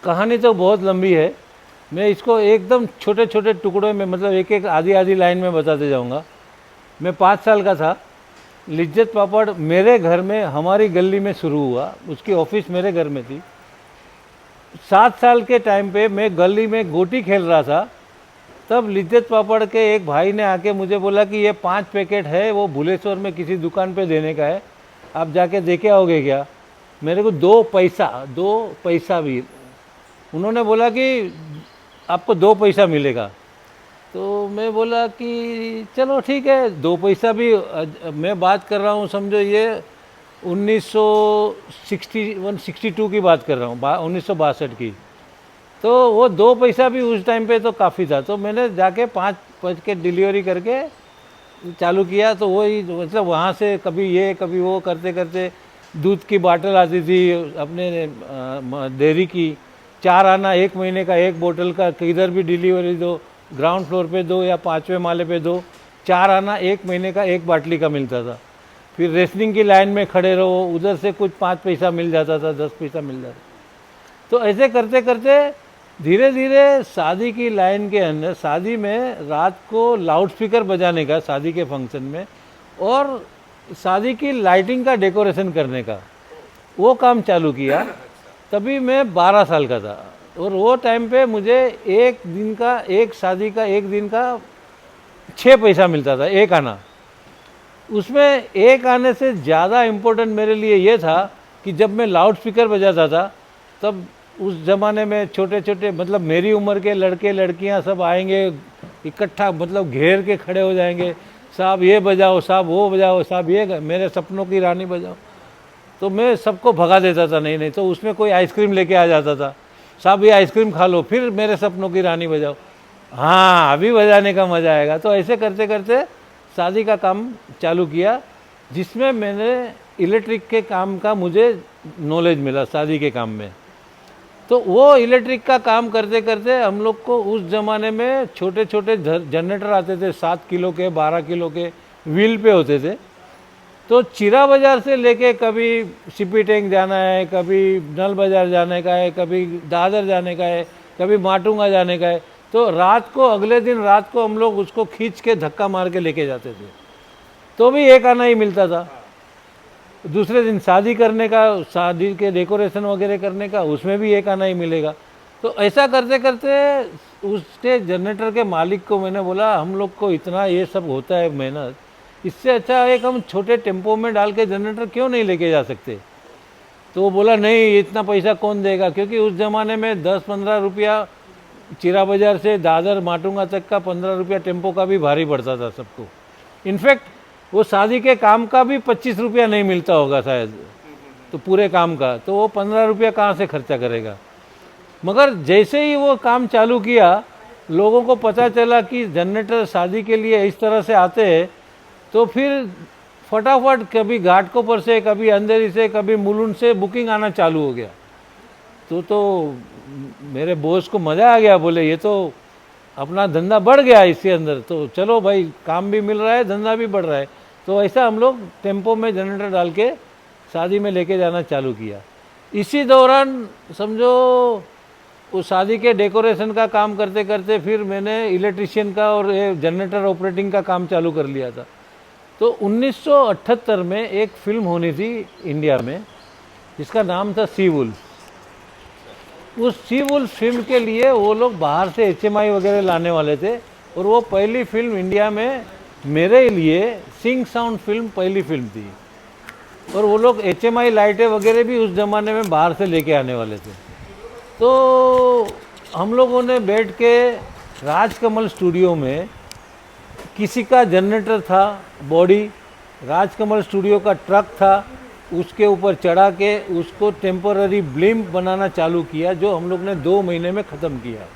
कहानी तो बहुत लंबी है, मैं इसको एकदम छोटे छोटे टुकड़ों में, मतलब एक एक आधी आधी लाइन में बताते जाऊंगा। मैं 5 साल का था, लिज्जत पापड़ मेरे घर में, हमारी गली में शुरू हुआ, उसकी ऑफिस मेरे घर में थी। 7 साल के टाइम पे मैं गली में गोटी खेल रहा था, तब लिज्जत पापड़ के एक भाई ने आके मुझे बोला कि ये 5 पैकेट है, वो भुलेश्वर में किसी दुकान पे देने का है, आप जाके दे के आओगे क्या। मेरे को 2 पैसा भी, उन्होंने बोला कि आपको 2 पैसा मिलेगा। तो मैं बोला कि चलो ठीक है, 2 पैसा भी। मैं बात कर रहा हूँ, समझो ये 1962 की बात कर रहा हूँ, 1962 की। तो वो 2 पैसा भी उस टाइम पे तो काफ़ी था। तो मैंने जाके 5 पैकेट डिलीवरी करके चालू किया। तो वही, मतलब वहाँ से कभी ये कभी वो करते करते दूध की बाटल आती थी अपने डेयरी की, 4 आना 1 महीने का, 1 बोतल का, किधर भी डिलीवरी दो, ग्राउंड फ्लोर पे दो या 5वें माले पे दो, 4 आना 1 महीने का 1 बाटली का मिलता था। फिर रेशनिंग की लाइन में खड़े रहो, उधर से कुछ 5 पैसा मिल जाता था, 10 पैसा मिल जाता। तो ऐसे करते करते धीरे धीरे शादी की लाइन के अंदर, शादी में रात को लाउड स्पीकर बजाने का, शादी के फंक्शन में, और शादी की लाइटिंग का डेकोरेशन करने का, वो काम चालू किया। तभी मैं 12 साल का था, और वो टाइम पे मुझे एक दिन का, एक शादी का एक दिन का 6 पैसा मिलता था, एक आना। उसमें एक आने से ज़्यादा इम्पोर्टेंट मेरे लिए ये था कि जब मैं लाउड स्पीकर बजाता था, तब उस ज़माने में छोटे छोटे, मतलब मेरी उम्र के लड़के लड़कियां सब आएंगे इकट्ठा, मतलब घेर के खड़े हो जाएंगे, साहब ये बजाओ, साहब वो बजाओ, साहब ये मेरे सपनों की रानी बजाओ। तो मैं सबको भगा देता था, नहीं तो उसमें कोई आइसक्रीम लेके आ जाता था, साहब ये आइसक्रीम खा लो, फिर मेरे सपनों की रानी बजाओ, हाँ अभी बजाने का मज़ा आएगा। तो ऐसे करते करते शादी का काम चालू किया, जिसमें मैंने इलेक्ट्रिक के काम का मुझे नॉलेज मिला शादी के काम में। तो वो इलेक्ट्रिक का काम करते करते हम लोग को उस ज़माने में छोटे छोटे जनरेटर आते थे, 7 किलो के, 12 किलो के, व्हील पे होते थे। तो चिरा बाज़ार से लेके कभी सीपी टैंक जाना है, कभी नल बाज़ार जाने का है, कभी दादर जाने का है, कभी माटुंगा जाने का है, तो रात को, अगले दिन रात को हम लोग उसको खींच के धक्का मार के लेके जाते थे। तो भी एक आना ही मिलता था। दूसरे दिन शादी करने का, शादी के डेकोरेशन वगैरह करने का, उसमें भी एक आना ही मिलेगा। तो ऐसा करते करते उसके जनरेटर के मालिक को मैंने बोला, हम लोग को इतना ये सब होता है मेहनत, इससे अच्छा एक हम छोटे टेम्पो में डाल के जनरेटर क्यों नहीं लेके जा सकते। तो वो बोला नहीं, इतना पैसा कौन देगा, क्योंकि उस ज़माने में 10-15 रुपया चिरा बाज़ार से दादर माटुंगा तक का 15 रुपया टेम्पो का भी भारी पड़ता था सबको। इनफैक्ट वो शादी के काम का भी 25 रुपया नहीं मिलता होगा शायद, तो पूरे काम का, तो वो 15 रुपया कहाँ से खर्चा करेगा। मगर जैसे ही वो काम चालू किया, लोगों को पता चला कि जनरेटर शादी के लिए इस तरह से आते हैं, तो फिर फटाफट कभी घाटकोपर से, कभी अंधेरी से, कभी मुलुंड से बुकिंग आना चालू हो गया। तो मेरे बॉस को मज़ा आ गया, बोले ये तो अपना धंधा बढ़ गया इसके अंदर, तो चलो भाई काम भी मिल रहा है, धंधा भी बढ़ रहा है। तो ऐसा हम लोग टेम्पो में जनरेटर डाल के शादी में लेके जाना चालू किया। इसी दौरान समझो उस शादी के डेकोरेशन का काम करते करते फिर मैंने इलेक्ट्रिशियन का और ये जनरेटर ऑपरेटिंग का काम चालू कर लिया था। तो 1978 में एक फिल्म होनी थी इंडिया में, जिसका नाम था सी वुल्फ। उस सी वुल्फ फिल्म के लिए वो लोग बाहर से HMI वगैरह लाने वाले थे, और वो पहली फिल्म इंडिया में मेरे लिए सिंग साउंड फिल्म पहली फिल्म थी। और वो लोग HMI लाइटें वगैरह भी उस ज़माने में बाहर से लेके आने वाले थे। तो हम लोगों ने बैठ के राजकमल स्टूडियो में, किसी का जनरेटर था बॉडी, राजकमल स्टूडियो का ट्रक था, उसके ऊपर चढ़ा के उसको टेम्पोररी ब्लिम्प बनाना चालू किया, जो हम लोग ने 2 महीने में ख़त्म किया।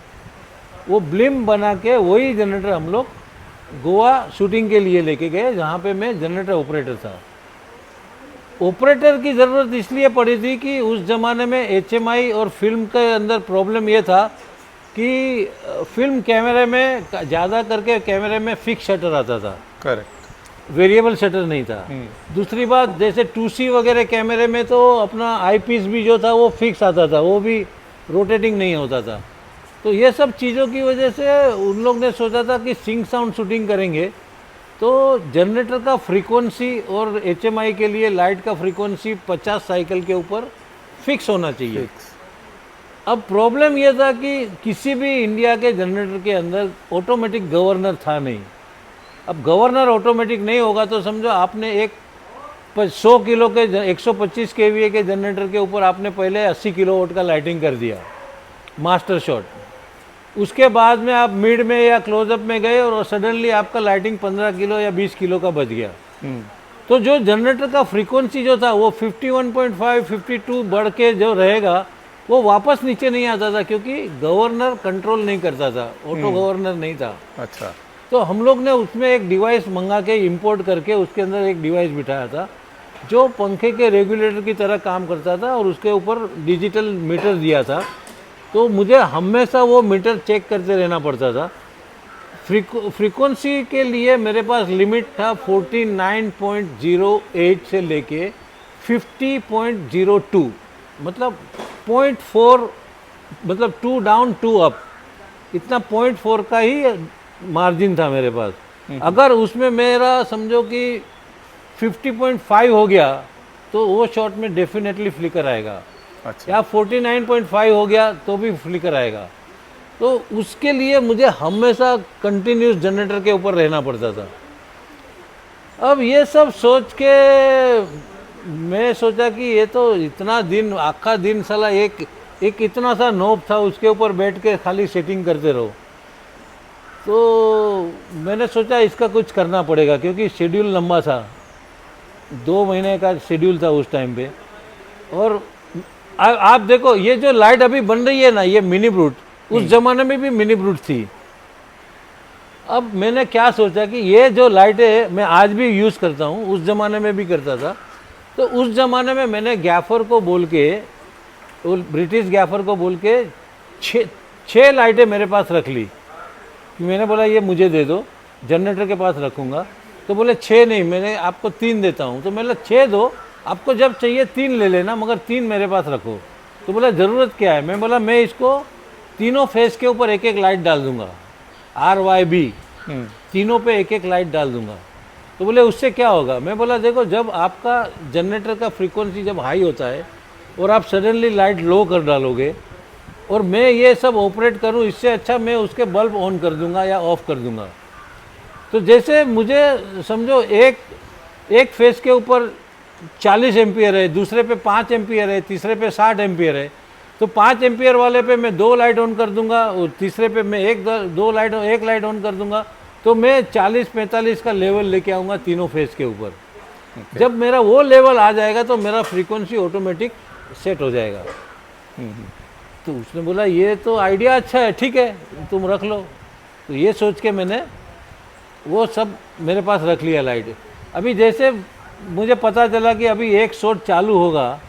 वो ब्लिम्प बना के वही जनरेटर हम लोग गोवा शूटिंग के लिए लेके गए, जहाँ पे मैं जनरेटर ऑपरेटर था। ऑपरेटर की ज़रूरत इसलिए पड़ी थी कि उस ज़माने में HMI और फिल्म के अंदर प्रॉब्लम ये था कि फिल्म कैमरे में ज़्यादा करके कैमरे में फिक्स शटर आता था, करेक्ट, वेरिएबल शटर नहीं था। दूसरी बात, जैसे 2C वगैरह कैमरे में तो अपना आई पीस भी जो था वो फिक्स आता था, वो भी रोटेटिंग नहीं होता था। तो ये सब चीज़ों की वजह से उन लोग ने सोचा था कि सिंक साउंड शूटिंग करेंगे तो जनरेटर का फ्रीक्वेंसी और HMI के लिए लाइट का फ्रीक्वेंसी 50 साइकिल के ऊपर फिक्स होना चाहिए। अब प्रॉब्लम यह था कि किसी भी इंडिया के जनरेटर के अंदर ऑटोमेटिक गवर्नर था नहीं। अब गवर्नर ऑटोमेटिक नहीं होगा तो समझो आपने एक 100 किलो के 125 kVA के जनरेटर के ऊपर आपने पहले 80 किलोवाट का लाइटिंग कर दिया मास्टर शॉट, उसके बाद में आप मिड में या क्लोजअप में गए और सडनली आपका लाइटिंग 15 किलो या 20 किलो का बच गया। तो जो जनरेटर का फ्रीक्वेंसी जो था वो 51.5 52 बढ़ के जो रहेगा वो वापस नीचे नहीं आता था, क्योंकि गवर्नर कंट्रोल नहीं करता था, ऑटो गवर्नर नहीं था। अच्छा। तो हम लोग ने उसमें एक डिवाइस मंगा के इंपोर्ट करके उसके अंदर एक डिवाइस बिठाया था जो पंखे के रेगुलेटर की तरह काम करता था और उसके ऊपर डिजिटल मीटर दिया था। तो मुझे हमेशा वो मीटर चेक करते रहना पड़ता था। फ्रीक्वेंसी के लिए मेरे पास लिमिट था 49.08 से लेके 50.02, मतलब 0.4, मतलब 2 डाउन 2 अप, इतना 0.4 का ही मार्जिन था मेरे पास। अगर उसमें मेरा समझो कि 50.5 हो गया तो वो शॉट में डेफिनेटली फ्लिकर आएगा। अच्छा। या 49.5 हो गया तो भी फ्लिकर आएगा। तो उसके लिए मुझे हमेशा कंटिन्यूस जनरेटर के ऊपर रहना पड़ता था। अब ये सब सोच के मैं सोचा कि ये तो इतना दिन, आखा दिन साला एक इतना सा नोब था उसके ऊपर बैठ के खाली सेटिंग करते रहो। तो मैंने सोचा इसका कुछ करना पड़ेगा, क्योंकि शेड्यूल लंबा था, 2 महीने का शेड्यूल था उस टाइम पे। और आप देखो ये जो लाइट अभी बन रही है ना, ये मिनी ब्रूट, उस जमाने में भी मिनी ब्रूट थी। अब मैंने क्या सोचा कि ये जो लाइटें मैं आज भी यूज़ करता हूँ, उस ज़माने में भी करता था। तो उस ज़माने में मैंने गैफर को बोल के, ब्रिटिश गैफर को बोल के 6 लाइटें मेरे पास रख ली। मैंने बोला ये मुझे दे दो, जनरेटर के पास रखूँगा। तो बोले 6 नहीं, मैंने आपको 3 देता हूँ। तो मैंने 6 दो, आपको जब चाहिए 3 ले लेना, मगर 3 मेरे पास रखो। तो बोला ज़रूरत क्या है? मैं बोला मैं इसको तीनों फेस के ऊपर एक लाइट डाल दूंगा, RYB, तीनों पे एक लाइट डाल दूंगा। तो बोले उससे क्या होगा? मैं बोला देखो, जब आपका जनरेटर का फ्रीक्वेंसी जब हाई होता है और आप सडनली लाइट लो कर डालोगे और मैं ये सब ऑपरेट करूं, इससे अच्छा मैं उसके बल्ब ऑन कर दूंगा या ऑफ कर दूंगा। तो जैसे मुझे समझो एक फेस के ऊपर 40 एम्पियर है, दूसरे पे 5 एम्पियर है, तीसरे पे 60 एम्पियर है। तो 5 एम्पियर वाले पे मैं 2 लाइट ऑन कर दूंगा और तीसरे पे मैं एक लाइट ऑन कर दूंगा। तो मैं 40-45 का लेवल लेके आऊँगा तीनों फेस के ऊपर। जब मेरा वो लेवल आ जाएगा तो मेरा फ्रीक्वेंसी ऑटोमेटिक सेट हो जाएगा। तो उसने बोला ये तो आइडिया अच्छा है, ठीक है तुम रख लो। तो ये सोच के मैंने वो सब मेरे पास रख लिया लाइट। अभी जैसे मुझे पता चला कि अभी एक शॉट चालू होगा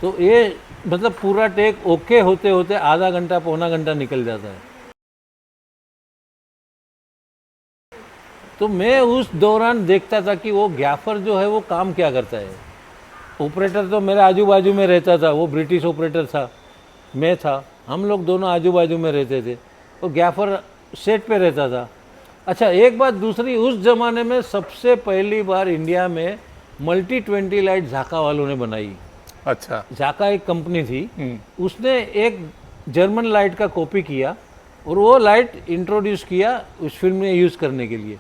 तो ये मतलब पूरा टेक ओके होते होते आधा घंटा पौना घंटा निकल जाता है। तो मैं उस दौरान देखता था कि वो गैफर जो है वो काम क्या करता है। ऑपरेटर तो मेरे आजू बाजू में रहता था, वो ब्रिटिश ऑपरेटर था, मैं था, हम लोग दोनों आजू बाजू में रहते थे। तो गैफर सेट पे रहता था। अच्छा एक बात दूसरी, उस ज़माने में सबसे पहली बार इंडिया में मल्टी 20 लाइट झाका वालों ने बनाई। अच्छा। झाका एक कंपनी थी, उसने एक जर्मन लाइट का कॉपी किया और वो लाइट इंट्रोड्यूस किया उस फिल्म में यूज़ करने के लिए।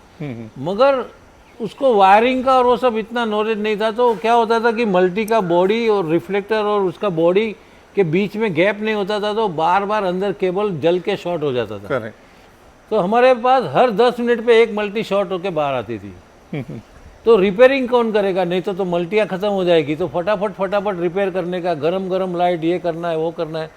मगर उसको वायरिंग का और वो सब इतना नॉलेज नहीं था। तो क्या होता था कि मल्टी का बॉडी और रिफ्लेक्टर और उसका बॉडी के बीच में गैप नहीं होता था, तो बार बार अंदर केबल जल के शॉर्ट हो जाता था। तो हमारे पास हर 10 मिनट पे एक मल्टी शॉर्ट होके बाहर आती थी। तो रिपेयरिंग कौन करेगा? नहीं तो मल्टियाँ ख़त्म हो जाएगी। तो फटाफट रिपेयर करने का, गरम लाइट ये करना है वो करना है।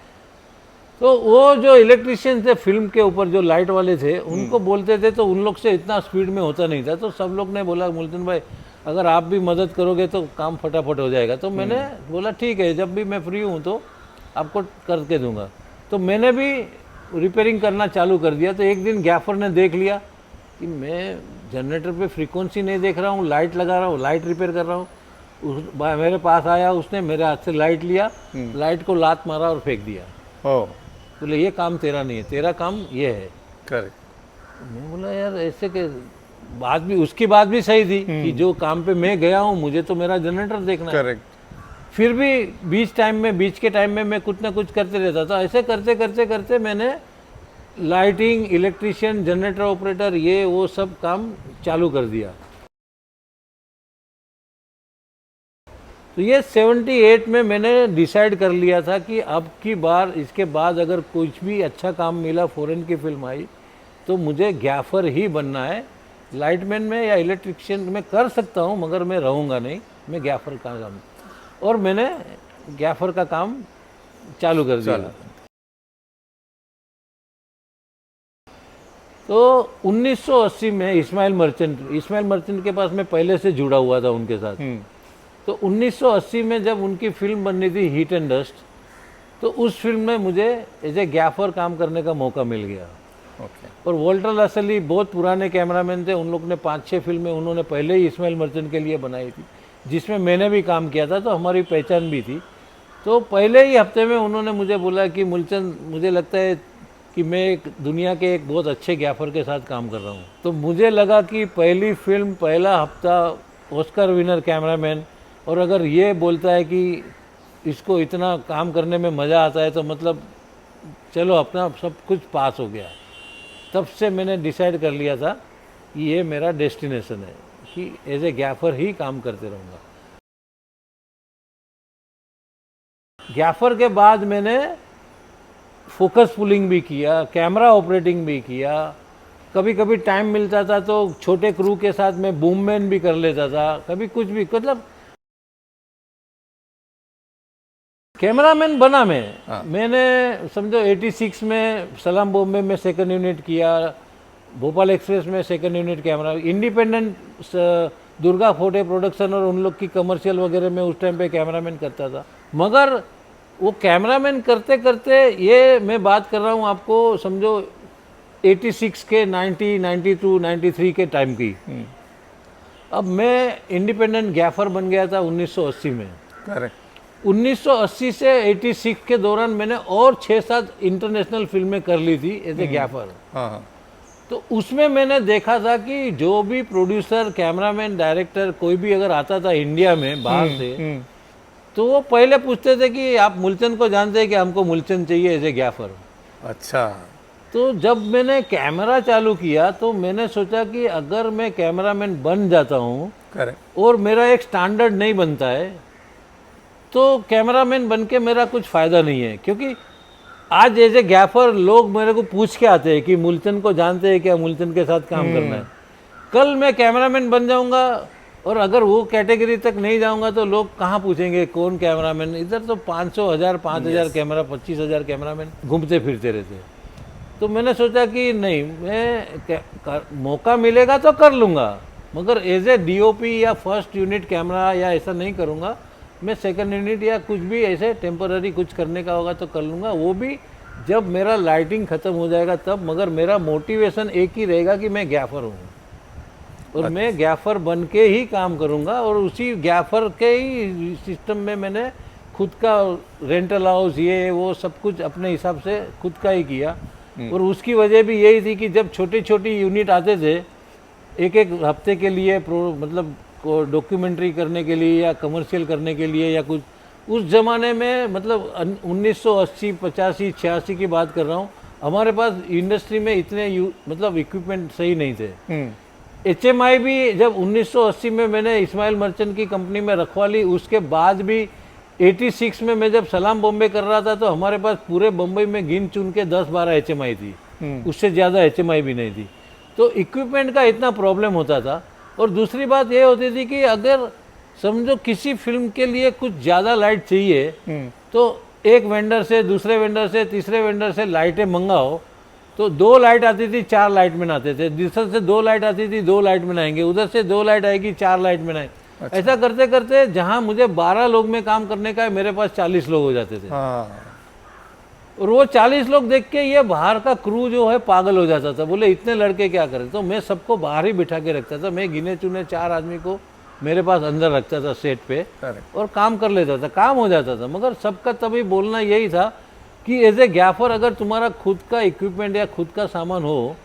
तो वो जो इलेक्ट्रिशियन थे फिल्म के ऊपर जो लाइट वाले थे, उनको बोलते थे तो उन लोग से इतना स्पीड में होता नहीं था। तो सब लोग ने बोला मुल्तान भाई अगर आप भी मदद करोगे तो काम फटाफट हो जाएगा। तो मैंने बोला ठीक है, जब भी मैं फ्री हूँ तो आपको करके दूंगा। तो मैंने भी रिपेयरिंग करना चालू कर दिया। तो एक दिन गैफर ने देख लिया कि मैं जनरेटर पे फ्रीक्वेंसी नहीं देख रहा हूँ, लाइट लगा रहा हूँ, लाइट रिपेयर कर रहा हूँ। मेरे पास आया, उसने मेरे हाथ से लाइट लिया, लाइट को लात मारा और फेंक दिया। ओ बोले ये काम तेरा नहीं है, तेरा काम ये है। करेक्ट। मैं बोला यार ऐसे के बात भी, उसकी बात भी सही थी कि जो काम पे मैं गया हूँ मुझे तो मेरा जनरेटर देखना है। करेक्ट। फिर भी बीच के टाइम में मैं कुछ ना कुछ करते रहता था। ऐसे करते करते करते मैंने लाइटिंग, इलेक्ट्रिशियन, जनरेटर ऑपरेटर, ये वो सब काम चालू कर दिया। तो ये 78 में मैंने डिसाइड कर लिया था कि अब की बार इसके बाद अगर कुछ भी अच्छा काम मिला, फॉरेन की फिल्म आई, तो मुझे गैफर ही बनना है। लाइटमैन में या इलेक्ट्रिशियन में कर सकता हूँ मगर मैं रहूँगा नहीं, मैं गैफर का काम। और मैंने गैफर का काम चालू कर दिया। तो 1980 में इस्माइल मर्चेंट के पास मैं पहले से जुड़ा हुआ था उनके साथ। तो 1980 में जब उनकी फिल्म बननी थी हीट एंड डस्ट, तो उस फिल्म में मुझे एज ए गैफर काम करने का मौका मिल गया। और वॉल्टर लासली बहुत पुराने कैमरामैन थे, उन लोग ने 5-6 फिल्में उन्होंने पहले ही इस्माइल मर्चेंट के लिए बनाई थी, जिसमें मैंने भी काम किया था, तो हमारी पहचान भी थी। तो पहले ही हफ्ते में उन्होंने मुझे बोला कि मूलचंद, मुझे लगता है कि मैं एक दुनिया के एक बहुत अच्छे गैफर के साथ काम कर रहा हूँ। तो मुझे लगा कि पहली फिल्म, पहला हफ्ता, ऑस्कर विनर कैमरामैन, और अगर ये बोलता है कि इसको इतना काम करने में मज़ा आता है, तो मतलब चलो अपना सब कुछ पास हो गया। तब से मैंने डिसाइड कर लिया था कि ये मेरा डेस्टिनेशन है, कि एज ए गैफर ही काम करते रहूँगा। गैफर के बाद मैंने फोकस पुलिंग भी किया, कैमरा ऑपरेटिंग भी किया। कभी कभी टाइम मिलता था तो छोटे क्रू के साथ मैं बूममैन भी कर लेता था, कभी कुछ भी, मतलब कैमरामैन बना मैं। मैंने समझो 86 में सलाम बॉम्बे में सेकंड यूनिट किया, भोपाल एक्सप्रेस में second unit camera, independent Durga फोटे प्रोडक्शन और उन लोग की कमर्शियल वगैरह में उस टाइम पे कैमरामैन करता था। मगर वो कैमरामैन करते करते, ये मैं बात कर रहा हूँ आपको समझो 86 के 90, 92, 93 के टाइम की। अब मैं इंडिपेंडेंट गैफर बन गया था 1980 में। करेक्ट। 1980 से 86 के दौरान मैंने और 6-7 इंटरनेशनल फिल्में कर ली थी एज ए गैफर। तो उसमें मैंने देखा था कि जो भी प्रोड्यूसर, कैमरामैन, डायरेक्टर कोई भी अगर आता था इंडिया में बाहर से, तो वो पहले पूछते थे कि आप मूलचंद को जानते हैं कि हमको मूलचंद चाहिए एज ए गैफर। अच्छा। तो जब मैंने कैमरा चालू किया तो मैंने सोचा कि अगर मैं कैमरामैन बन जाता हूँ और मेरा एक स्टैंडर्ड नहीं बनता है, तो कैमरामैन बन के मेरा कुछ फ़ायदा नहीं है। क्योंकि आज एज ए गैफर लोग मेरे को पूछ के आते हैं कि मूलचंद को जानते हैं क्या, मूलचंद के साथ काम करना है। कल मैं कैमरामैन बन जाऊंगा और अगर वो कैटेगरी तक नहीं जाऊंगा तो लोग कहाँ पूछेंगे कौन कैमरामैन। इधर तो 500, 1000, 5000 कैमरा, 25,000 कैमरामैन घूमते फिरते रहते। तो मैंने सोचा कि नहीं, मैं मौका मिलेगा तो कर लूँगा, मगर एज ए DOP या फर्स्ट यूनिट कैमरा या ऐसा नहीं करूँगा। मैं सेकंड यूनिट या कुछ भी ऐसे टेम्पररी कुछ करने का होगा तो कर लूँगा, वो भी जब मेरा लाइटिंग ख़त्म हो जाएगा तब। मगर मेरा मोटिवेशन एक ही रहेगा कि मैं गैफर हूँ और मैं गैफर बन के ही काम करूँगा। और उसी गैफर के ही सिस्टम में मैंने खुद का रेंटल हाउस, ये वो सब कुछ अपने हिसाब से खुद का ही किया। और उसकी वजह भी यही थी कि जब छोटी छोटी यूनिट आते थे एक हफ्ते के लिए, मतलब डॉक्यूमेंट्री करने के लिए या कमर्शियल करने के लिए या कुछ, उस ज़माने में मतलब 1980, 85, 86 की बात कर रहा हूँ, हमारे पास इंडस्ट्री में इतने मतलब इक्विपमेंट सही नहीं थे। HMI भी जब 1980 में मैंने इस्माइल मर्चेंट की कंपनी में रखवा ली, उसके बाद भी 86 में मैं जब सलाम बॉम्बे कर रहा था तो हमारे पास पूरे बम्बई में गिन चुन के 10-12 HMI थी, उससे ज़्यादा HMI भी नहीं थी। तो इक्विपमेंट का इतना प्रॉब्लम होता था। और दूसरी बात ये होती थी कि अगर समझो किसी फिल्म के लिए कुछ ज़्यादा लाइट चाहिए तो एक वेंडर से, दूसरे वेंडर से, तीसरे वेंडर से लाइटें मंगाओ, तो 2 लाइट आती थी, 4 लाइट मैन आते थे। दूसरे से 2 लाइट आती थी, 2 लाइट मैन आएंगे, उधर से 2 लाइट आएगी, 4 लाइट मैन आएंगे। अच्छा। ऐसा करते करते जहाँ मुझे 12 लोग में काम करने का है, मेरे पास 40 लोग हो जाते थे। और वो 40 लोग देख के ये बाहर का क्रू जो है पागल हो जाता था, बोले इतने लड़के क्या करें। तो मैं सबको बाहर ही बिठा के रखता था। मैं गिने चुने 4 आदमी को मेरे पास अंदर रखता था सेट पे और काम कर लेता था, काम हो जाता था। मगर सबका तभी बोलना यही था कि एज ए गैफर अगर तुम्हारा खुद का इक्विपमेंट या खुद का सामान हो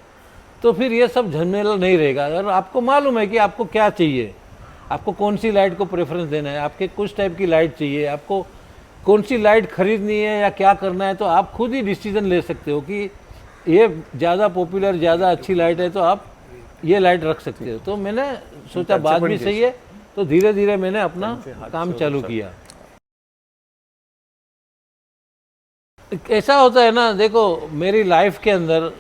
तो फिर ये सब झमेला नहीं रहेगा। अगर आपको मालूम है कि आपको क्या चाहिए, आपको कौन सी लाइट को प्रेफरेंस देना है, आपके कुछ टाइप की लाइट चाहिए, आपको कौन सी लाइट खरीदनी है या क्या करना है, तो आप खुद ही डिसीजन ले सकते हो कि ये ज़्यादा पॉपुलर, ज़्यादा अच्छी लाइट है तो आप ये लाइट रख सकते हो। तो मैंने सोचा बात भी सही है, तो धीरे धीरे मैंने अपना काम चालू किया। ऐसा होता है ना, देखो मेरी लाइफ के अंदर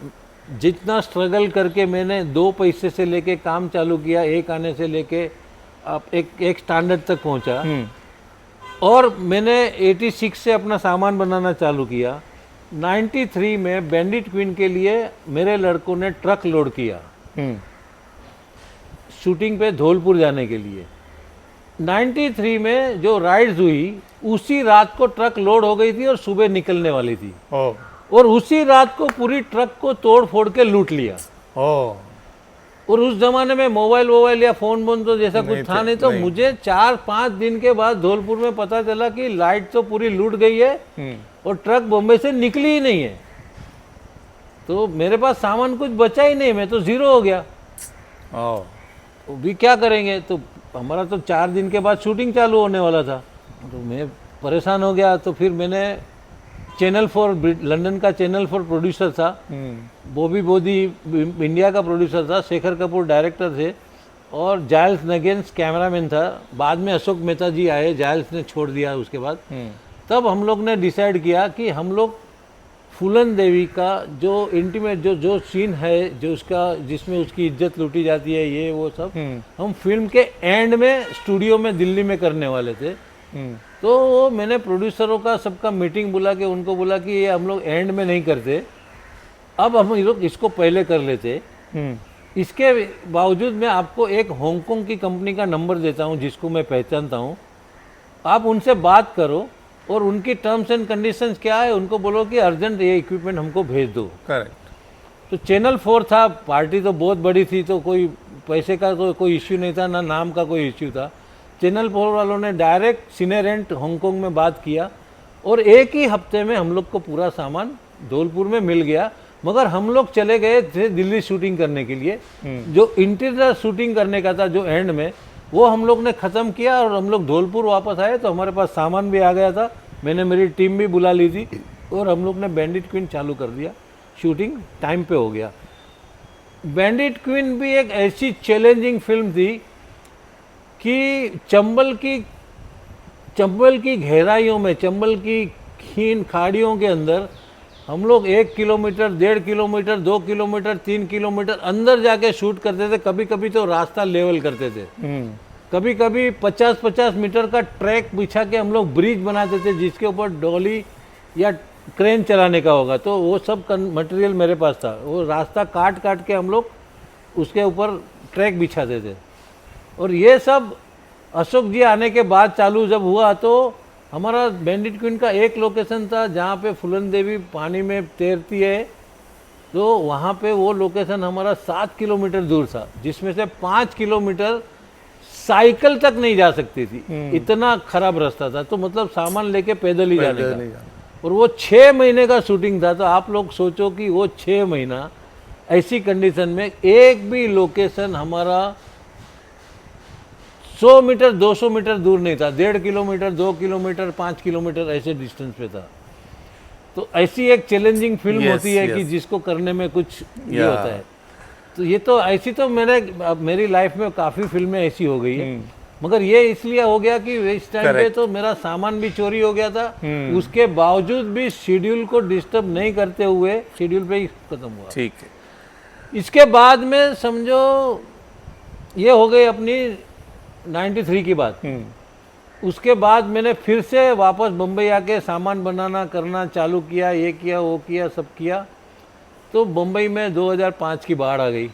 जितना स्ट्रगल करके मैंने 2 पैसे से लेके काम चालू किया, एक आने से लेके आप एक स्टैंडर्ड तक पहुंचा, और मैंने 86 से अपना सामान बनाना चालू किया। 93 में बैंडिट क्वीन के लिए मेरे लड़कों ने ट्रक लोड किया शूटिंग पे धौलपुर जाने के लिए। 93 में जो राइड्स हुई उसी रात को ट्रक लोड हो गई थी और सुबह निकलने वाली थी, और उसी रात को पूरी ट्रक को तोड़ फोड़ के लूट लिया। और उस जमाने में मोबाइल या फोन तो जैसा कुछ था नहीं, तो मुझे 4-5 दिन के बाद धौलपुर में पता चला कि लाइट तो पूरी लूट गई है और ट्रक बॉम्बे से निकली ही नहीं है। तो मेरे पास सामान कुछ बचा ही नहीं, मैं तो जीरो हो गया। भी क्या करेंगे, तो हमारा तो 4 दिन के बाद शूटिंग चालू होने वाला था, तो मैं परेशान हो गया। तो फिर मैंने चैनल 4, लंदन का चैनल 4 प्रोड्यूसर था, बॉबी बोदी इंडिया का प्रोड्यूसर था, शेखर कपूर डायरेक्टर थे, और जायल्स नगेंस कैमरामैन था। बाद में अशोक मेहता जी आए, जायल्स ने छोड़ दिया उसके बाद। तब हम लोग ने डिसाइड किया कि हम लोग फूलन देवी का जो इंटीमेट जो सीन है, जो उसका जिसमें उसकी इज्जत लूटी जाती है, ये वो सब हम फिल्म के एंड में स्टूडियो में दिल्ली में करने वाले थे। तो मैंने प्रोड्यूसरों का सबका मीटिंग बुला के उनको बोला कि ये हम लोग एंड में नहीं करते, अब हम लोग इसको पहले कर लेते। इसके बावजूद मैं आपको एक हांगकांग की कंपनी का नंबर देता हूँ जिसको मैं पहचानता हूँ, आप उनसे बात करो और उनकी टर्म्स एंड कंडीशंस क्या है उनको बोलो कि अर्जेंट ये इक्विपमेंट हमको भेज दो। करेक्ट। तो चैनल 4 था, पार्टी तो बहुत बड़ी थी, तो कोई पैसे का तो कोई इश्यू नहीं था, ना नाम का कोई इश्यू था। चैनल 4 वालों ने डायरेक्ट सीनेरेंट हांगकांग में बात किया और एक ही हफ्ते में हम लोग को पूरा सामान धौलपुर में मिल गया। मगर हम लोग चले गए थे दिल्ली शूटिंग करने के लिए, जो इंटीरियर शूटिंग करने का था जो एंड में, वो हम लोग ने ख़त्म किया और हम लोग धौलपुर वापस आए तो हमारे पास सामान भी आ गया था। मैंने मेरी टीम भी बुला ली थी और हम लोग ने बैंडिट क्वीन चालू कर दिया, शूटिंग टाइम पे हो गया। बैंडिट क्वीन भी एक ऐसी चैलेंजिंग फिल्म थी कि चंबल की गहराइयों में, चंबल की खीन खाड़ियों के अंदर हम लोग 1 किलोमीटर, 1.5 किलोमीटर, 2 किलोमीटर, 3 किलोमीटर अंदर जाके शूट करते थे। कभी कभी तो रास्ता लेवल करते थे, कभी कभी 50-50 मीटर का ट्रैक बिछा के हम लोग ब्रिज बनाते थे जिसके ऊपर डॉली या क्रेन चलाने का होगा। तो वो सब मटेरियल मेरे पास था, वो रास्ता काट काट के हम लोग उसके ऊपर ट्रैक बिछाते थे। और ये सब अशोक जी आने के बाद चालू जब हुआ तो हमारा बैंडिट क्वीन का एक लोकेशन था जहाँ पे फूलन देवी पानी में तैरती है, तो वहाँ पे वो लोकेशन हमारा 7 किलोमीटर दूर था, जिसमें से 5 किलोमीटर साइकिल तक नहीं जा सकती थी, इतना खराब रास्ता था। तो मतलब सामान लेके पैदल ही जाने का, और वो 6 महीने का शूटिंग था। तो आप लोग सोचो कि वो 6 महीना ऐसी कंडीशन में एक भी लोकेशन हमारा 100 मीटर 200 मीटर दूर नहीं था, 1.5 किलोमीटर, 2 किलोमीटर, 5 किलोमीटर ऐसे डिस्टेंस पे था। तो ऐसी एक चैलेंजिंग फिल्म होती है कि जिसको करने में कुछ ये होता है। तो ये तो ऐसी तो मेरी लाइफ में काफ़ी फिल्में ऐसी हो गई है, मगर ये इसलिए हो गया कि इस टाइम पे तो मेरा सामान भी चोरी हो गया था, उसके बावजूद भी शेड्यूल को डिस्टर्ब नहीं करते हुए शेड्यूल पे ही खत्म हुआ। ठीक है। इसके बाद में समझो ये हो गई अपनी 93 की बात। उसके बाद मैंने फिर से वापस बम्बई आके सामान बनाना करना चालू किया, ये किया वो किया सब किया। तो बम्बई में 2005 की बाढ़ आ गई।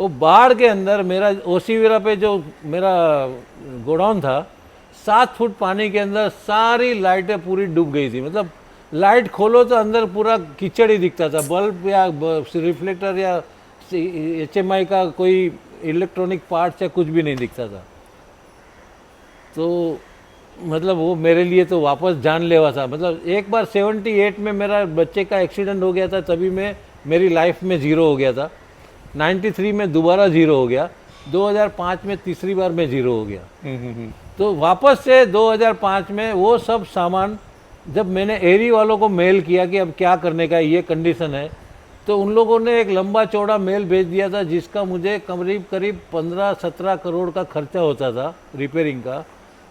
वो बाढ़ के अंदर मेरा ओसीवीरा पे जो मेरा गोडाउन था, 7 फुट पानी के अंदर सारी लाइटें पूरी डूब गई थी। मतलब लाइट खोलो तो अंदर पूरा कीचड़ ही दिखता था, बल्ब या रिफ्लेक्टर या HMI का कोई इलेक्ट्रॉनिक पार्ट्स या कुछ भी नहीं दिखता था। तो मतलब वो मेरे लिए तो वापस जानलेवा था। मतलब एक बार 78 में मेरा बच्चे का एक्सीडेंट हो गया था, तभी मैं मेरी लाइफ में ज़ीरो हो गया था। 93 में दोबारा ज़ीरो हो गया, 2005 में तीसरी बार मैं ज़ीरो हो गया। तो वापस से 2005 में वो सब सामान जब मैंने एरी वालों को मेल किया कि अब क्या करने का, ये कंडीशन है, तो उन लोगों ने एक लंबा चौड़ा मेल भेज दिया था जिसका मुझे करीब करीब 15-17 करोड़ का खर्चा होता था रिपेयरिंग का,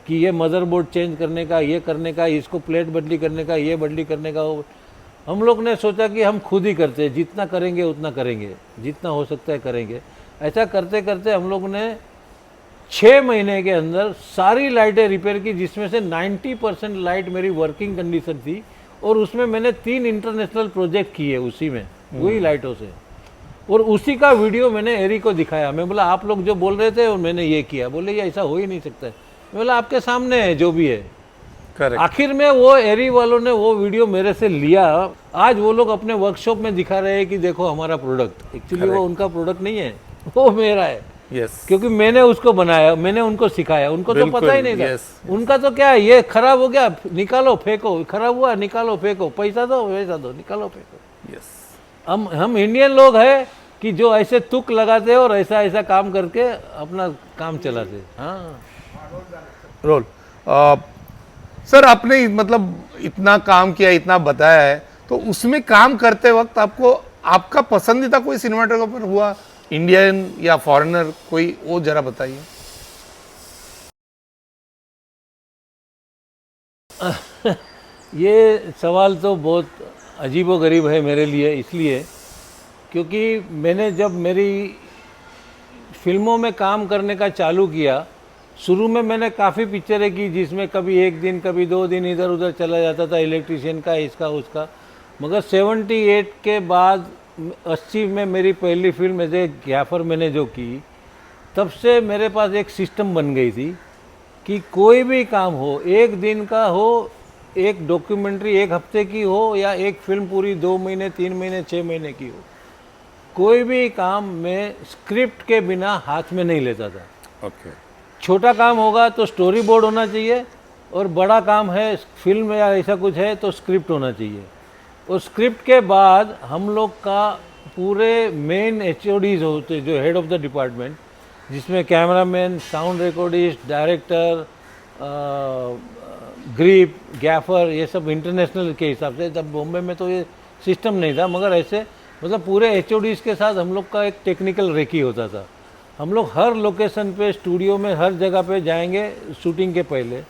कि ये मदरबोर्ड चेंज करने का, ये करने का, इसको प्लेट बदली करने का, ये बदली करने का। हम लोग ने सोचा कि हम खुद ही करते हैं, जितना करेंगे उतना करेंगे, जितना हो सकता है करेंगे। ऐसा करते करते हम लोग ने 6 महीने के अंदर सारी लाइटें रिपेयर की, जिसमें से 90% लाइट मेरी वर्किंग कंडीशन थी। और उसमें मैंने 3 इंटरनेशनल प्रोजेक्ट किए उसी में, वही लाइटों से। और उसी का वीडियो मैंने एरी को दिखाया। मैं बोला आप लोग जो बोल रहे थे और मैंने ये किया। बोले ये ऐसा हो ही नहीं सकता है। मैं बोला आपके सामने है जो भी है। करेक्ट। आखिर में वो एरी वालों ने वो वीडियो मेरे से लिया। आज वो लोग अपने वर्कशॉप में दिखा रहे हैं कि देखो हमारा प्रोडक्ट। एक्चुअली वो उनका प्रोडक्ट नहीं है, वो मेरा है। यस। क्योंकि मैंने उसको बनाया, मैंने उनको सिखाया, उनको तो पता ही नहीं था। yes. उनका तो क्या है, ये खराब हो गया निकालो फेंको, खराब हुआ निकालो फेंको, पैसा दो वैसा दो, निकालो फेंको। यस। हम इंडियन लोग हैं कि जो ऐसे तुक लगाते हैं और ऐसा ऐसा काम करके अपना काम चलाते। हाँ रोल। सर आपने मतलब इतना काम किया, इतना बताया है, तो उसमें काम करते वक्त आपको आपका पसंदीदा कोई सिनेमाटोग्राफर हुआ, इंडियन या फॉरेनर कोई, वो जरा बताइए। ये सवाल तो बहुत अजीबोगरीब है मेरे लिए, इसलिए क्योंकि मैंने जब मेरी फिल्मों में काम करने का चालू किया, शुरू में मैंने काफ़ी पिक्चरें की जिसमें कभी एक दिन कभी 2 दिन इधर उधर चला जाता था, इलेक्ट्रिशियन का इसका उसका। मगर 78 के बाद 80 में मेरी पहली फिल्म एज ए गैफर मैंने जो की, तब से मेरे पास एक सिस्टम बन गई थी कि कोई भी काम हो, एक दिन का हो, एक डॉक्यूमेंट्री 1 हफ्ते की हो, या एक फिल्म पूरी 2 महीने 3 महीने 6 महीने की हो, कोई भी काम मैं स्क्रिप्ट के बिना हाथ में नहीं लेता था। ओके। छोटा काम होगा तो स्टोरी बोर्ड होना चाहिए, और बड़ा काम है फिल्म या ऐसा कुछ है तो स्क्रिप्ट होना चाहिए। और स्क्रिप्ट के बाद हम लोग का पूरे मेन HODs होते, जो हेड ऑफ द डिपार्टमेंट, जिसमें cameraman, sound recordist, director, grip, gaffer, ये सब इंटरनेशनल के हिसाब से। तब बॉम्बे में तो ये सिस्टम नहीं था, मगर ऐसे मतलब पूरे HODs के साथ हम लोग का एक टेक्निकल रेकी होता था। हम लोग हर लोकेशन पे, स्टूडियो में, हर जगह पे जाएंगे शूटिंग के पहले।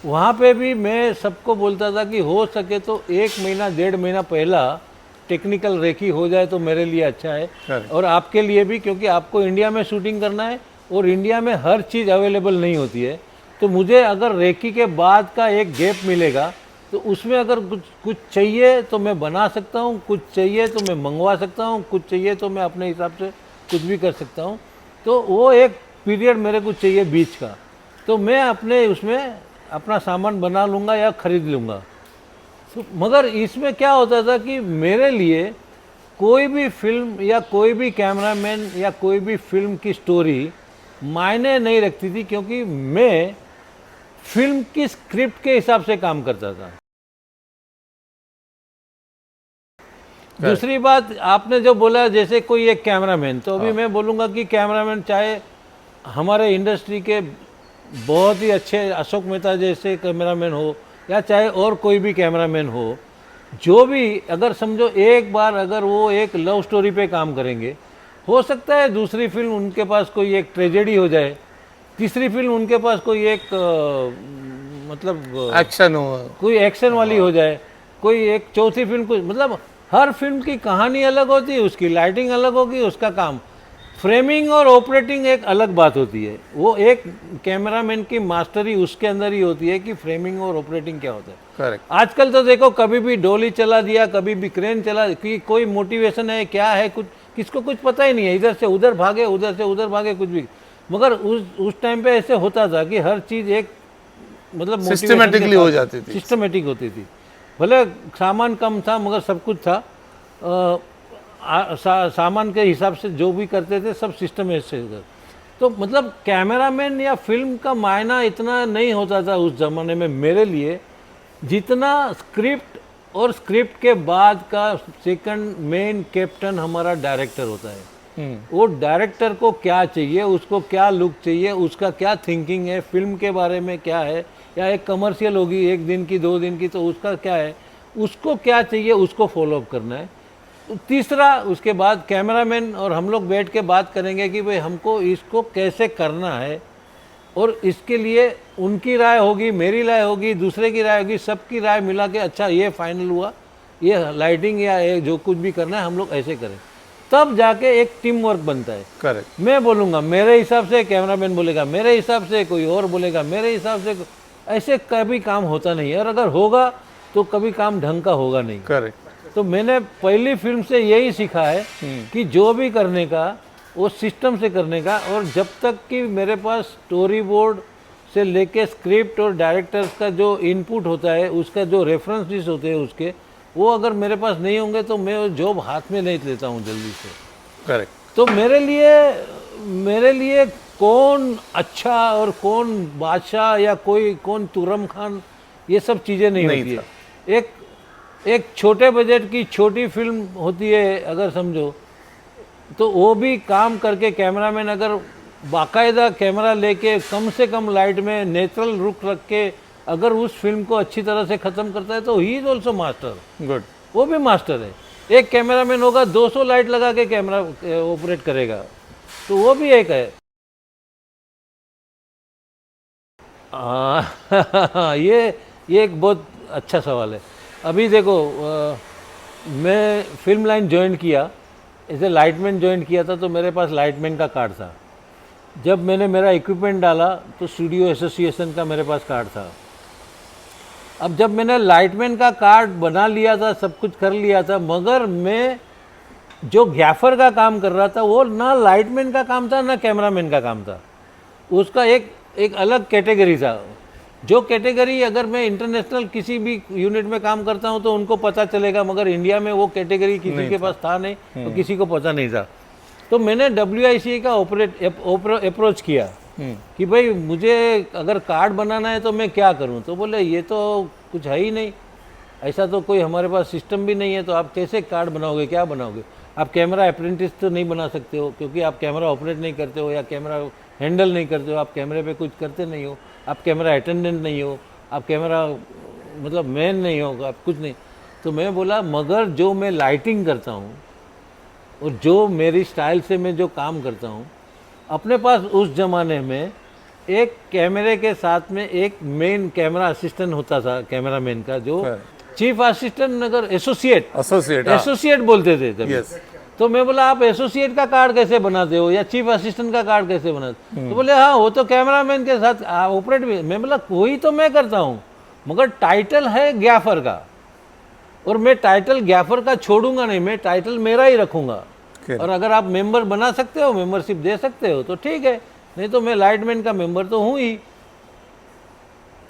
वहाँ पे भी मैं सबको बोलता था कि हो सके तो 1 महीना 1.5 महीना पहला टेक्निकल रेकी हो जाए तो मेरे लिए अच्छा है, और आपके लिए भी, क्योंकि आपको इंडिया में शूटिंग करना है और इंडिया में हर चीज़ अवेलेबल नहीं होती है। तो मुझे अगर रेकी के बाद का एक गैप मिलेगा तो उसमें अगर कुछ चाहिए तो मैं बना सकता हूँ, कुछ चाहिए तो मैं मंगवा सकता हूँ, कुछ चाहिए तो मैं अपने हिसाब से कुछ भी कर सकता हूँ। तो वो एक पीरियड मेरे को चाहिए बीच का, तो मैं अपने उसमें अपना सामान बना लूँगा या ख़रीद लूँगा। तो मगर इसमें क्या होता था कि मेरे लिए कोई भी फिल्म या कोई भी कैमरामैन या कोई भी फिल्म की स्टोरी मायने नहीं रखती थी, क्योंकि मैं फिल्म की स्क्रिप्ट के हिसाब से काम करता था। दूसरी बात, आपने जो बोला जैसे कोई एक कैमरामैन, तो अभी मैं बोलूँगा कि कैमरामैन चाहे हमारे इंडस्ट्री के बहुत ही अच्छे अशोक मेहता जैसे कैमरामैन हो, या चाहे और कोई भी कैमरामैन हो, जो भी, अगर समझो एक बार अगर वो एक लव स्टोरी पे काम करेंगे, हो सकता है दूसरी फिल्म उनके पास कोई एक ट्रेजेडी हो जाए, तीसरी फिल्म उनके पास कोई एक मतलब एक्शन हो, कोई एक्शन वाली हो जाए, कोई एक चौथी फिल्म कुछ, मतलब हर फिल्म की कहानी अलग होती है, उसकी लाइटिंग अलग होगी, उसका काम, फ्रेमिंग और ऑपरेटिंग एक अलग बात होती है। वो एक कैमरामैन की मास्टरी उसके अंदर ही होती है कि फ्रेमिंग और ऑपरेटिंग क्या होता है। करेक्ट। आजकल तो देखो कभी भी डोली चला दिया, कभी भी क्रेन चला, कि कोई मोटिवेशन है क्या है, कुछ किसको कुछ पता ही नहीं है, इधर से उधर भागे, उधर से उधर भागे, कुछ भी। मगर उस टाइम पे ऐसे होता था कि हर चीज़ एक मतलब सिस्टमेटिकली हो जाती थी, सिस्टमेटिक होती थी। भले सामान कम था मगर सब कुछ था। सामान के हिसाब से जो भी करते थे सब सिस्टम से। तो मतलब कैमरामैन या फिल्म का मायना इतना नहीं होता था उस जमाने में मेरे लिए, जितना स्क्रिप्ट और स्क्रिप्ट के बाद का सेकंड मेन कैप्टन हमारा डायरेक्टर होता है। वो डायरेक्टर को क्या चाहिए, उसको क्या लुक चाहिए, उसका क्या थिंकिंग है, फिल्म के बारे में क्या है, या एक कमर्शियल होगी 1 दिन की 2 दिन की, तो उसका क्या है, उसको क्या चाहिए, उसको फॉलोअप करना है। तीसरा, उसके बाद कैमरामैन और हम लोग बैठ के बात करेंगे कि भाई हमको इसको कैसे करना है, और इसके लिए उनकी राय होगी, मेरी राय होगी, दूसरे की राय होगी, सबकी राय मिला के अच्छा ये फाइनल हुआ, ये लाइटिंग या ये जो कुछ भी करना है हम लोग ऐसे करें, तब जाके एक टीम वर्क बनता है। करेक्ट। मैं बोलूँगा मेरे हिसाब से, कैमरामैन बोलेगा मेरे हिसाब से, कोई और बोलेगा मेरे हिसाब से, ऐसे कभी काम होता नहीं है, और अगर होगा तो कभी काम ढंग का होगा नहीं। करेक्ट। तो मैंने पहली फिल्म से यही सीखा है कि जो भी करने का वो सिस्टम से करने का, और जब तक कि मेरे पास स्टोरी बोर्ड से लेके स्क्रिप्ट और डायरेक्टर्स का जो इनपुट होता है, उसका जो रेफरेंसेस होते हैं उसके, वो अगर मेरे पास नहीं होंगे तो मैं वो जॉब हाथ में नहीं लेता हूँ जल्दी से। करेक्ट। तो मेरे लिए कौन अच्छा और कौन बादशाह या कोई कौन तुरम खान, ये सब चीज़ें नहीं होती है। एक छोटे बजट की छोटी फिल्म होती है अगर समझो, तो वो भी काम करके कैमरामैन अगर बाकायदा कैमरा लेके कम से कम लाइट में नेचुरल रुख रख के अगर उस फिल्म को अच्छी तरह से ख़त्म करता है तो he is also master. Good. वो भी मास्टर है। एक कैमरामैन होगा 200 लाइट लगा के कैमरा ऑपरेट करेगा, तो वो भी एक है। ये एक बहुत अच्छा सवाल है। अभी देखो, मैं फिल्म लाइन ज्वाइन किया, ऐसे लाइटमैन ज्वाइन किया था, तो मेरे पास लाइटमैन का कार्ड था। जब मैंने मेरा इक्विपमेंट डाला तो स्टूडियो एसोसिएशन का मेरे पास कार्ड था। अब जब मैंने लाइटमैन का कार्ड बना लिया था, सब कुछ कर लिया था, मगर मैं जो गैफर का काम कर रहा था वो ना लाइटमैन का काम था ना कैमरामैन का काम था। उसका एक अलग कैटेगरी था, जो कैटेगरी अगर मैं इंटरनेशनल किसी भी यूनिट में काम करता हूं तो उनको पता चलेगा, मगर इंडिया में वो कैटेगरी किसी के पास था नहीं, तो किसी को पता नहीं था। तो मैंने WICA का अप्रोच किया कि भाई मुझे अगर कार्ड बनाना है तो मैं क्या करूं, तो बोले ये तो कुछ है ही नहीं, ऐसा तो कोई हमारे पास सिस्टम भी नहीं है, तो आप कैसे कार्ड बनाओगे, क्या बनाओगे? आप कैमरा अप्रेंटिस तो नहीं बना सकते हो, क्योंकि आप कैमरा ऑपरेट नहीं करते हो या कैमरा हैंडल नहीं करते हो, आप कैमरे पे कुछ करते नहीं हो, आप कैमरा अटेंडेंट नहीं हो, आप कैमरा मतलब मैन नहीं हो, आप कुछ नहीं। तो मैं बोला मगर जो मैं लाइटिंग करता हूँ और जो मेरी स्टाइल से मैं जो काम करता हूँ, अपने पास उस ज़माने में एक कैमरे के साथ में एक मेन कैमरा असिस्टेंट होता था कैमरामैन का, जो चीफ असिस्टेंट अगर एसोसिएट बोलते थे तभी। तो मैं बोला आप एसोसिएट का कार्ड कैसे बनाते हो या चीफ असिस्टेंट का कार्ड कैसे बनाते हो? तो बोले हाँ वो तो कैमरामैन के साथ ऑपरेट भी। मैं बोला कोई तो मैं करता हूँ, मगर टाइटल है गैफर का, और मैं टाइटल गैफर का छोड़ूंगा नहीं, मैं टाइटल मेरा ही रखूंगा। और अगर आप मेंबर बना सकते हो, मेंबरशिप दे सकते हो तो ठीक है, नहीं तो मैं लाइटमैन का मेंबर तो हूँ ही।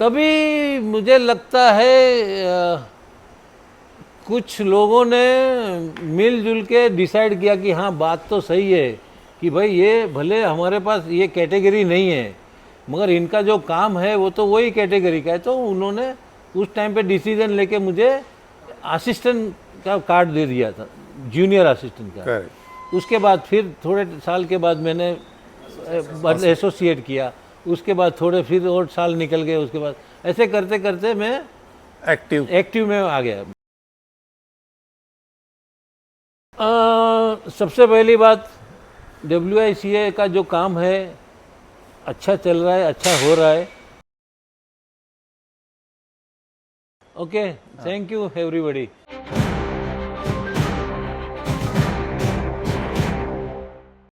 तभी मुझे लगता है कुछ लोगों ने मिलजुल के डिसाइड किया कि हाँ बात तो सही है कि भाई ये भले हमारे पास ये कैटेगरी नहीं है, मगर इनका जो काम है वो तो वही कैटेगरी का है। तो उन्होंने उस टाइम पे डिसीजन लेके मुझे असिस्टेंट का कार्ड दे दिया था, जूनियर असिस्टेंट का। उसके बाद फिर थोड़े साल के बाद मैंने एसोसिएट किया, उसके बाद थोड़े फिर और साल निकल गए, उसके बाद ऐसे करते करते मैं एक्टिव में आ गया। सबसे पहली बात, WICA का जो काम है अच्छा चल रहा है, अच्छा हो रहा है। Okay, thank you everybody.